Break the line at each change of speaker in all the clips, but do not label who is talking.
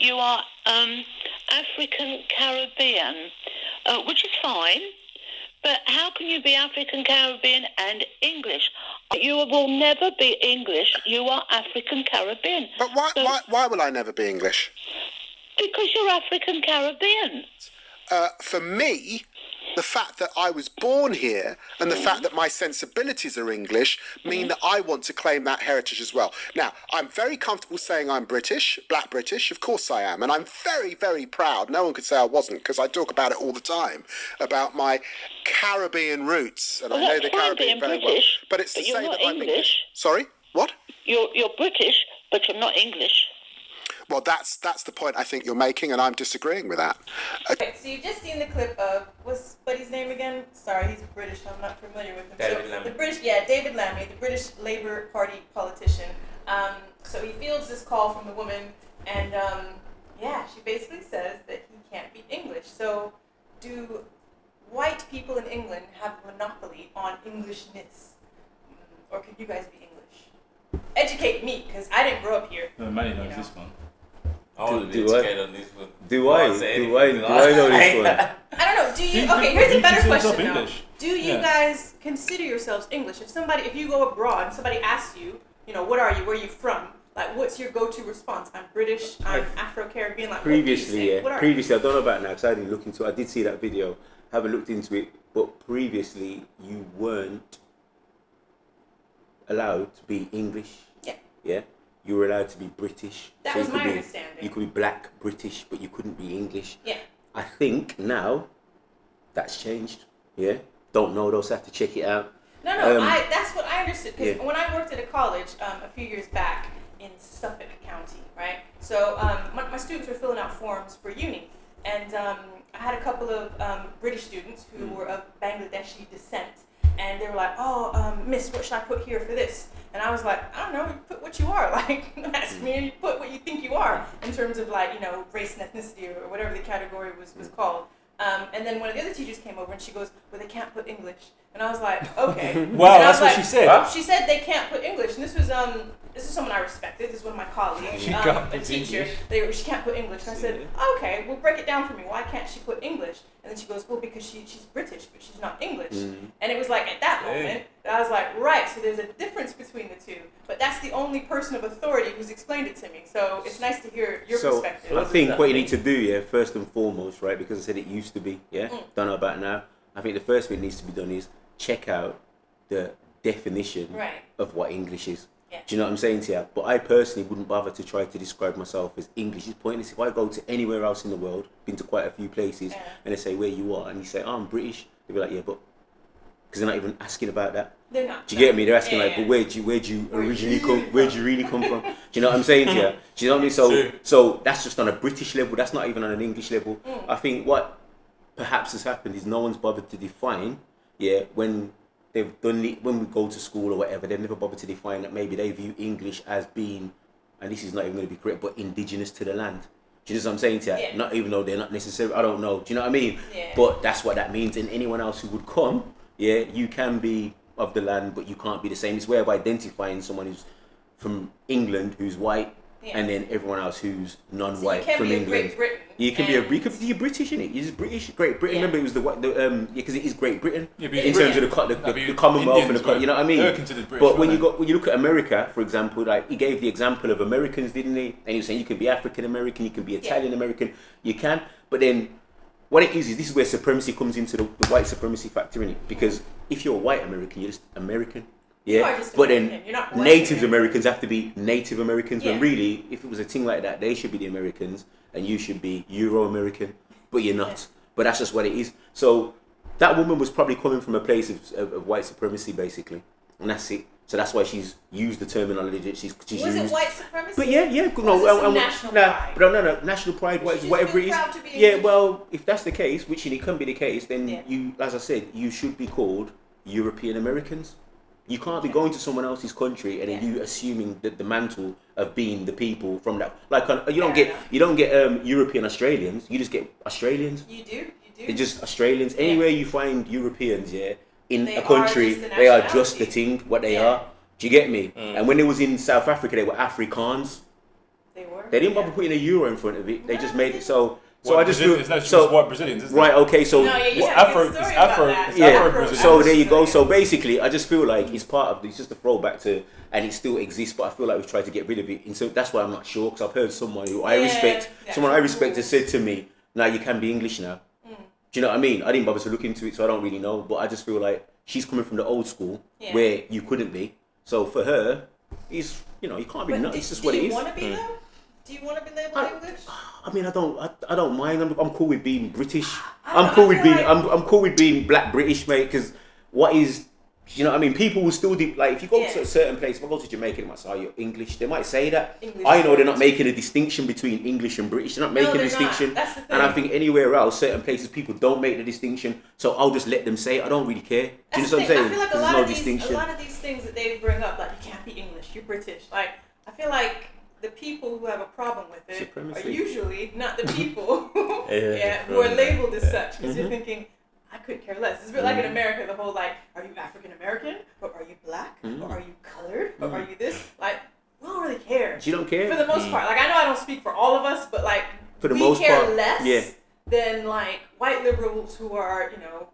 you are African Caribbean, which is fine. But how can you be African Caribbean and English? You will never be English. You are African Caribbean.
But why will I never be English?
Because you're African Caribbean.
For me, the fact that I was born here and the fact that my sensibilities are English mean that I want to claim that heritage as well. Now, I'm very comfortable saying I'm British, black British, of course I am, and I'm very, very proud. No one could say I wasn't, because I talk about it all the time, about my Caribbean roots, and I know the Caribbean very well. But it's to say that I'm English. Sorry? What?
You're British, but you're not English.
Well, that's the point I think you're making, and I'm disagreeing with that.
Okay, so you've just seen the clip of, what's Buddy's name again? Sorry, he's British, so I'm not familiar with him.
David Lammy.
David Lammy, the British Labour Party politician. So he fields this call from the woman, and she basically says that he can't be English. So do white people in England have a monopoly on Englishness? Or could you guys be English? Educate me, because I didn't grow up here.
No, Manny knows this one.
I want to be educated on this one.
Do I know this one?
I don't know. Do you? Okay, here's a better question now.
English.
Do you guys consider yourselves English? If you go abroad and somebody asks you, what are you? Where are you from? Like, what's your go-to response? I'm British. I'm Afro-Caribbean. Like,
previously, I don't know about now because I didn't look into it. I did see that video. Haven't looked into it, but previously you weren't allowed to be English. Yeah. You were allowed to be British.
That was my understanding.
You could be black British, but you couldn't be English.
Yeah.
I think now that's changed. Yeah. Don't know though, so I have to check it out.
No. That's what I understood. Because when I worked at a college a few years back in Suffolk County, right? So my students were filling out forms for uni. And I had a couple of British students who were of Bangladeshi descent. And they were like, miss, what should I put here for this? And I was like, I don't know, you put what you are. Like, ask me, you put what you think you are in terms of race and ethnicity or whatever the category was called. And then one of the other teachers came over and she goes, well, they can't put English. And I was like, okay.
Wow, that's what she said. Huh?
She said they can't put English. And this is someone I respected. This is one of my colleagues, a teacher. She can't put English. And I said, okay, well, break it down for me. Why can't she put English? And then she goes, well, because she's British, but she's not English. And it was like at that moment that I was like, right, so there's a difference between the two. But that's the only person of authority who's explained it to me. So it's nice to hear your perspective.
I think what you need to do, first and foremost, right, because I said it used to be, don't know about now. I think the first thing that needs to be done is check out the definition of what English is.
Yeah.
Do you know what I'm saying to you? But I personally wouldn't bother to try to describe myself as English. It's pointless. If I go to anywhere else in the world, been to quite a few places, and they say where you are, and you say, I'm British, they'll be like, yeah, but because they're not even asking about that.
They're not.
Do you get me? They're asking but where'd you originally come? Where'd you really come from? Do you know what I'm saying to you? Do you know what I mean? So that's just on a British level. That's not even on an English level. I think what perhaps has happened is no one's bothered to define. When they've done it, when we go to school or whatever, they've never bothered to define that maybe they view English as being, and this is not even going to be correct, but indigenous to the land. Do you know what I'm saying to you? Not even though they're not necessarily, I don't know. Do you know what I mean?
Yeah.
But that's what that means. And anyone else who would come, you can be of the land, but you can't be the same. It's a way of identifying someone who's from England, who's white, and then everyone else who's non-white from England. You can be you're British, innit? You're just British. Great Britain. Remember, it was because it is Great Britain in terms of the Commonwealth and the, you know what I mean. But when you look at America, for example, like he gave the example of Americans, didn't he? And he was saying you can be African American, you can be Italian American, you can. But then what it is this is where supremacy comes into the white supremacy factor in it. Because if you're a white American, you're just American. Yeah, but then Native Americans have to be Native Americans. When really, if it was a thing like that, they should be the Americans and you should be Euro-American, but you're not. But that's just what it is. So that woman was probably coming from a place of white supremacy, basically, and that's it. So that's why she's used the terminology that she's used.
Was it white supremacy?
But
national pride?
No, national pride, whatever it is. Well, if that's the case, which it can be the case, then you, as I said, you should be called European Americans. You can't be going to someone else's country and then you assuming that the mantle of being the people from that. Like you don't get European Australians. You just get Australians.
You do.
It's just Australians. Anywhere you find Europeans, in a country, they are just the thing what they are. Do you get me? And when it was in South Africa, they were Afrikaans.
They were.
They didn't bother putting a euro in front of it. They just made it so. So I just feel
it's not just
so
white Brazilians, isn't
right.
it?
Okay, so
No, yeah, you
Well,
had a
Afro-
good story
it's
about
Afro-
that.
it's
yeah.
Afro-Brazilian.
So there you go.
Yeah.
So basically, I just feel like it's part of. It's just a throwback to, and it still exists. But I feel like we've tried to get rid of it, and so that's why I'm not sure. Because I've heard someone who I
Yeah,
respect,
the
someone I
actual
respect, has
rules.
said to me, "Now you can be English now." Do you know what I mean? I didn't bother to look into it, so I don't really know. But I just feel like she's coming from the old school
Yeah.
where you couldn't be. So for her, it's you can't be.
But
It's just what it
do you
is.
want to be though? Do you want to be labeled English?
I mean, I don't mind. I'm cool with being British.
I don't
I'm cool
know, I
with
feel
being.
like-
I'm cool with being Black British, mate. Because what is, you know what I mean? People will still do, like, if you go
Yeah.
to a certain place, if I go to Jamaica, they might say, "Oh, you're English." They might say that.
English
I know they're not
is-
making a distinction between English and British. They're not
No,
making a
they're not.
distinction.
That's the
And I
thing.
think anywhere else, certain places, people don't make the distinction. So I'll just let them say it. I don't really care. Do you know
That's
what I'm
the thing.
saying?
I feel like a
'Cause
lot
there's
of
no
these,
distinction.
a lot of these things that they bring up, like you can't be English, you're British. Like I feel like the people who have a problem with it
Supremacy.
are usually not the people who
Yeah,
who are
right.
labeled as such. Because
Mm-hmm.
you're thinking, I couldn't care less. It's a bit like in America, the whole like, are you African American, or are you black,
Mm-hmm.
or are you colored, or are you this? Like we don't really care.
You don't care?
For the most part, like I know I don't speak for all of us, but like
For the
we
most
care
part,
less
yeah.
than like white liberals who are,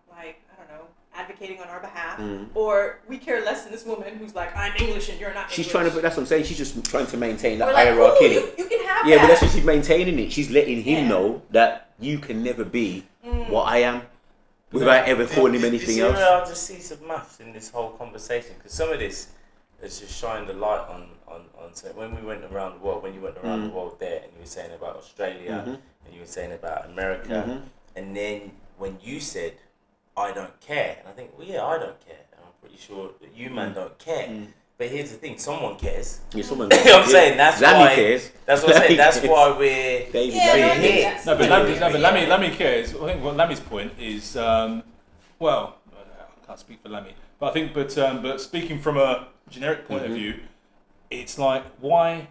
like I don't know, advocating on our behalf, or we care less than this woman who's like, I'm English and you're not.
She's
English.
trying to, but that's what I'm saying. She's just trying to maintain that
We're like,
hierarchy.
ooh,
innit?
you can have
Yeah,
that.
but that's what she's maintaining it. She's letting him
Yeah.
know that you can never be what I am without ever calling him anything
You
else.
see where I just see some maths in this whole conversation? Because some of this has just shined a light on so when we went around the world, when you went around the world there, and you were saying about Australia, and you were saying about America, and then when you said, I don't care, and I think, well, yeah, I don't care, and I'm pretty sure that you man don't care. But here's the thing, someone cares.
Yeah, someone,
You know what I'm saying? That's
Lammy
why.
cares.
That's what I'm saying.
Lammy
That's
cares.
why we're.
David
Yeah,
Lammy
no, I
cares.
think that's-
No, but
Yeah.
Lammy cares. I think what Lammy's point is, well, I can't speak for Lammy, but I think, but speaking from a generic point of view, it's like, why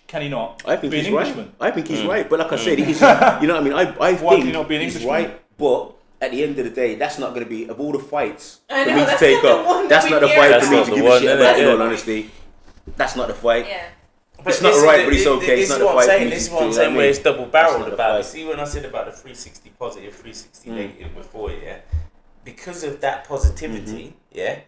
can he not
I think
be
he's
an Englishman?
right. I think he's right. But like I said, he's, you know what I mean? I
Why
think
can he not be an
he's
Englishman?
right. But at the end of the day, that's not going to be, of all the fights
I
for
know,
me to
that's
take
not the
up,
one
that's
that
not
we
the
care
fight
about.
for me
That's
to
not
give
the
a
one,
shit
is
about,
it?
in all
Yeah.
honesty. That's not the fight.
Yeah.
It's not right, but it's okay. It's not the
what I'm
fight.
saying.
for me
This is
to
what I'm
do,
saying.
you know
Where
what
it's
I mean?
double barreled
That's not the
about it.
fight.
See, when I said about the 360 positive, 360 negative before, yeah, because of that positivity, yeah,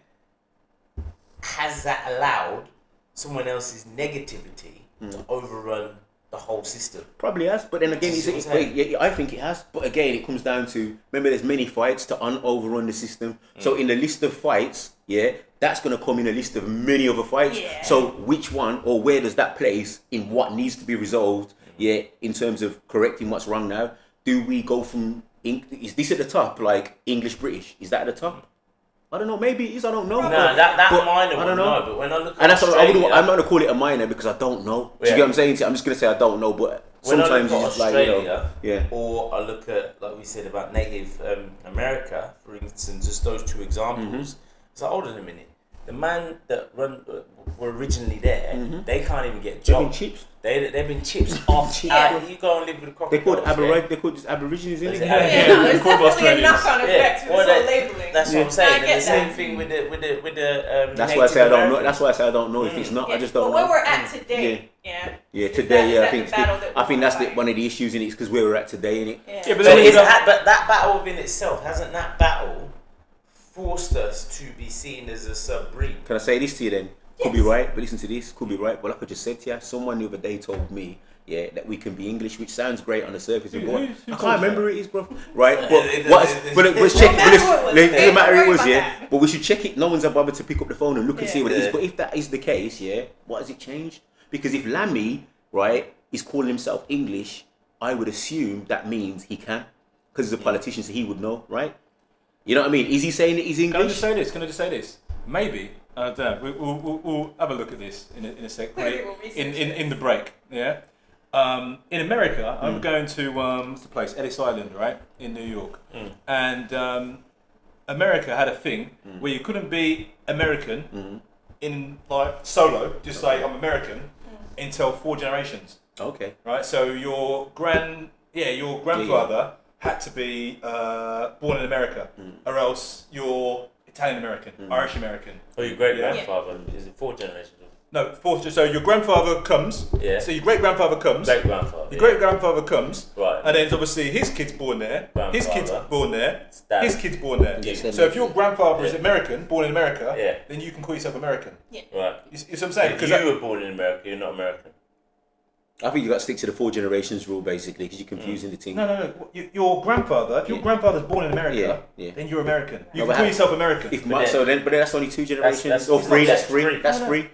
has that allowed someone else's negativity to overrun the whole system?
Probably has, but then again,
See what I'm saying?
yeah, I think it has. But again, it comes down to, remember, there's many fights to overrun the system. So in the list of fights, yeah, that's going to come in a list of many other fights.
Yeah.
So which one or where does that place in what needs to be resolved? Yeah, in terms of correcting what's wrong now. Do we go from is this at the top, like English British? Is that at the top? I don't know. Maybe it is. I don't know.
No,
But-
that
but
minor
I
one,
don't know.
no. But when I look at
And that's what
Australia,
I'm not gonna call it a minor because I don't know. Do you
Yeah.
get what I'm saying? I'm just gonna say I don't know, but
when I
sometimes
look
you
at
just like,
Australia,
yeah.
or I look at, like we said about Native America, for instance, just those two examples. So hold on a minute. The man that were originally there, they can't even get
They've been
jobs.
chips.
They've been chips off.
Yeah.
You go and live with the
They called
crocodiles.
They called just Aborigines in
Is
it.
it
Yeah,
Yeah,
no, there's
of course,
definitely a
Australians.
knock-on effect to
Well,
this whole
that-
labeling.
That's what I'm
I
saying.
get
And the same
that.
thing with the
That's why I say I don't know.
Americans.
That's why I say I don't know if it's not. I just don't
But where
know.
we're at today, yeah.
Yeah,
is
today,
that- is
yeah, I
that
think
the battle that
I think
we're
that's
fighting?
one of the issues in it, because where we're at today, in it.
Yeah.
Yeah, but
So
then
but that battle within itself, hasn't that battle forced us to be seen as a sub-breed?
Can I say this to you then? Could be right, but listen to this. Could be right, but like I just said to you, someone the other day told me, yeah, that we can be English, which sounds great on the surface.
Who
but
told
I
you
can't
that?
remember who it is, bro. Right, but
It-
what?
it-
But let's check.
No matter what it was,
It doesn't matter who it
don't
was,
worry
yeah.
about
But we should check it. No one's bothered to pick up the phone and look and see what it is.
Yeah.
But if that is the case, yeah, what has it changed? Because if Lammy, right, is calling himself English, I would assume that means he can, because he's a politician, so he would know, right? You know what I mean? Is he saying that he's
Can I
English?
just say this? Can I just say this? Maybe, I don't know, we'll have a look at this in a sec.
Maybe we'll research
In the break, yeah? In America, I'm going to, what's the place? Ellis Island, right? In New York. And America had a thing where you couldn't be American in, like, solo, just say I'm American, until 4 generations,
Okay.
right? So your grandfather had to be born in America, or else you're Italian American, Irish American.
Oh, your great
Yeah.
grandfather is it 4 generations?
No, fourth. So your grandfather comes.
Yeah.
So your great grandfather comes.
Great grandfather.
Your great grandfather comes.
Right.
And then obviously his kid's born there. His kid's
Grandfather.
born there.
Dad.
His kid's born there.
Yes,
So if your grandfather is
Yeah.
American, born in America,
Yeah.
then you can call yourself American.
Right.
You see what I'm saying?
If
'Cause
you
that-
were born in America, you're not American.
I think you got to stick to the 4 generations rule basically because you're confusing the team.
No. Your grandfather, if your grandfather's born in America,
Yeah.
then you're American. You
No,
can
but
call yourself American.
If my, so then, but that's only 2 generations
that's-
or 3. That's
that's
3.
three.
That's
No, no.
3.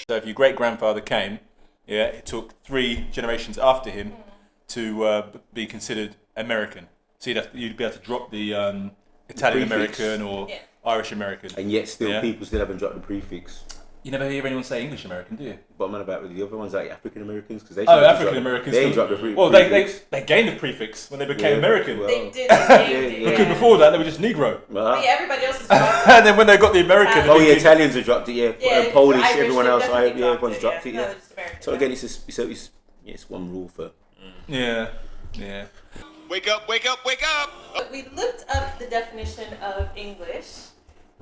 So if your great grandfather came, yeah, it took 3 generations after him to be considered American. So you'd be able to drop the Italian
prefix.
American or
Yeah.
Irish American.
And yet still
Yeah.
people still haven't dropped the prefix.
You never hear anyone say English American, do you?
What am I about with the other ones like African Americans? Because they
Oh, African Americans.
They
still-
dropped the
Well,
prefix.
they gained the prefix when they became
Yeah.
American.
Well,
They did.
yeah.
Because before that, they were just Negro.
But yeah, everybody else is dropped.
And then when they got the American,
Oh
they
yeah,
became-
Italians have dropped it. Yeah,
Yeah,
Polish,
Irish,
everyone
they've
else.
definitely
Everyone's dropped it.
No,
Yeah.
they're just American.
So again, it's one rule for.
Yeah.
Wake up, wake up, wake up!
But we looked up the definition of English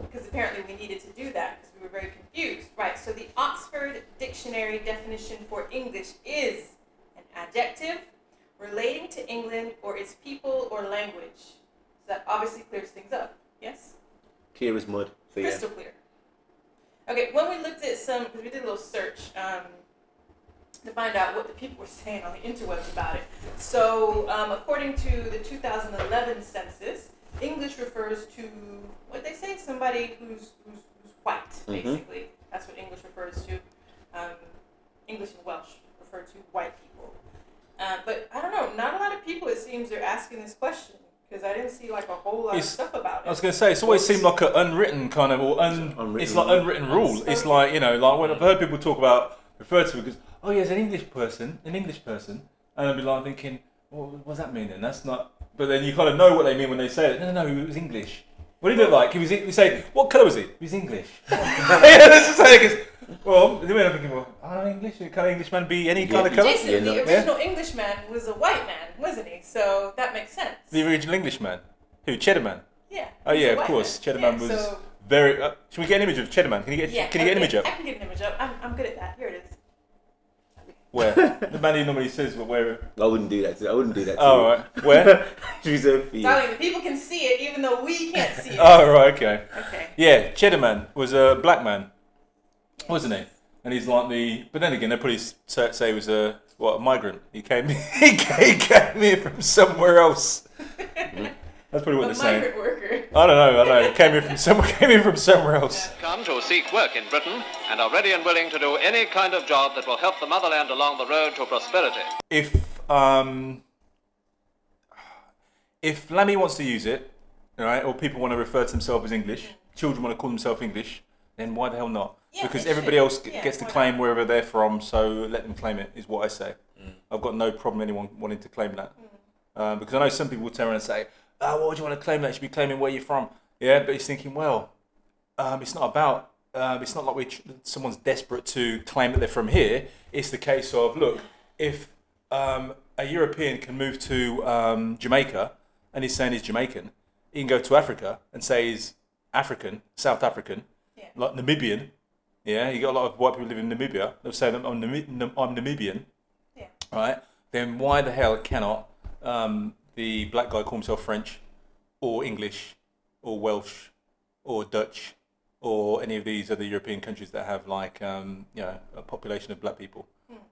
because apparently we needed to do that because we were very confused. Right, so the Oxford Dictionary definition for English is an adjective relating to England or its people or language. So that obviously clears things up. Yes?
Clear as mud. So yeah.
Crystal clear. Okay, when we looked at some, because we did a little search to find out what the people were saying on the interwebs about it. So, according to the 2011 census, English refers to what they say, somebody who's white, basically. That's what English refers to. English and Welsh refer to white people. But I don't know, not a lot of people, it seems, are asking this question. Because I didn't see like a whole lot of stuff about it.
I was going to say, it's always seemed like an unwritten kind of, it's like unwritten rule. It's like, you know, like when I've heard people talk about, refer to it because, oh yeah, it's an English person, and I'd be like thinking, well, what does that mean then? That's not, but then you kind of know what they mean when they say it. No, it was English. What did he look like? We say, what colour was he? He was English. Yeah, that's just like, well, then I'm thinking, well, I don't know English, can an Englishman be any kind of colour?
Jason,
Yeah,
the
no.
original Englishman was a white man, wasn't he? So that makes sense.
The original Englishman? Who? Cheddar Man?
Yeah.
Oh
he was
yeah,
a
of
white
course.
man.
Cheddar
Yeah,
Man was
so-
very. Should we get an image of Cheddar Man? Can you get?
Yeah,
Can you get an image up?
I can get an image up. I'm good at that. Here it is.
Where? The man who normally says, "But where?"
I wouldn't do that. I wouldn't do that. To
Oh
you.
right. Where?
Reserved for you.
Darling, the people can see it even though we can't see it.
Oh right. Okay.
Okay.
Yeah, Cheddar Man was a black man, wasn't he? And he's like the. But then again, they probably say he was a migrant. He came. He came here from somewhere else. That's probably what
A
they're saying.
migrant worker.
I don't know. Came here from somewhere else.
Come to seek work in Britain and are ready and willing to do any kind of job that will help the motherland along the road to prosperity.
If Lammy wants to use it, right, or people want to refer to themselves as English, children want to call themselves English, then why the hell not?
Yeah,
Because
they
everybody
should.
else
Yeah,
gets to
why
claim
not?
wherever they're from, so let them claim it, is what I say. I've got no problem anyone wanting to claim that. Because I know some people will turn around and say, oh, why would you want to claim that? You should be claiming where you're from. Yeah, but he's thinking, well, it's not about, it's not like someone's desperate to claim that they're from here. It's the case of, look, if a European can move to Jamaica and he's saying he's Jamaican, he can go to Africa and say he's African, South African, like Namibian. Yeah, you got a lot of white people living in Namibia. They'll say that I'm Namibian.
Yeah.
Right? Then why the hell cannot the black guy call himself French or English or Welsh or Dutch or any of these other European countries that have like a population of black people?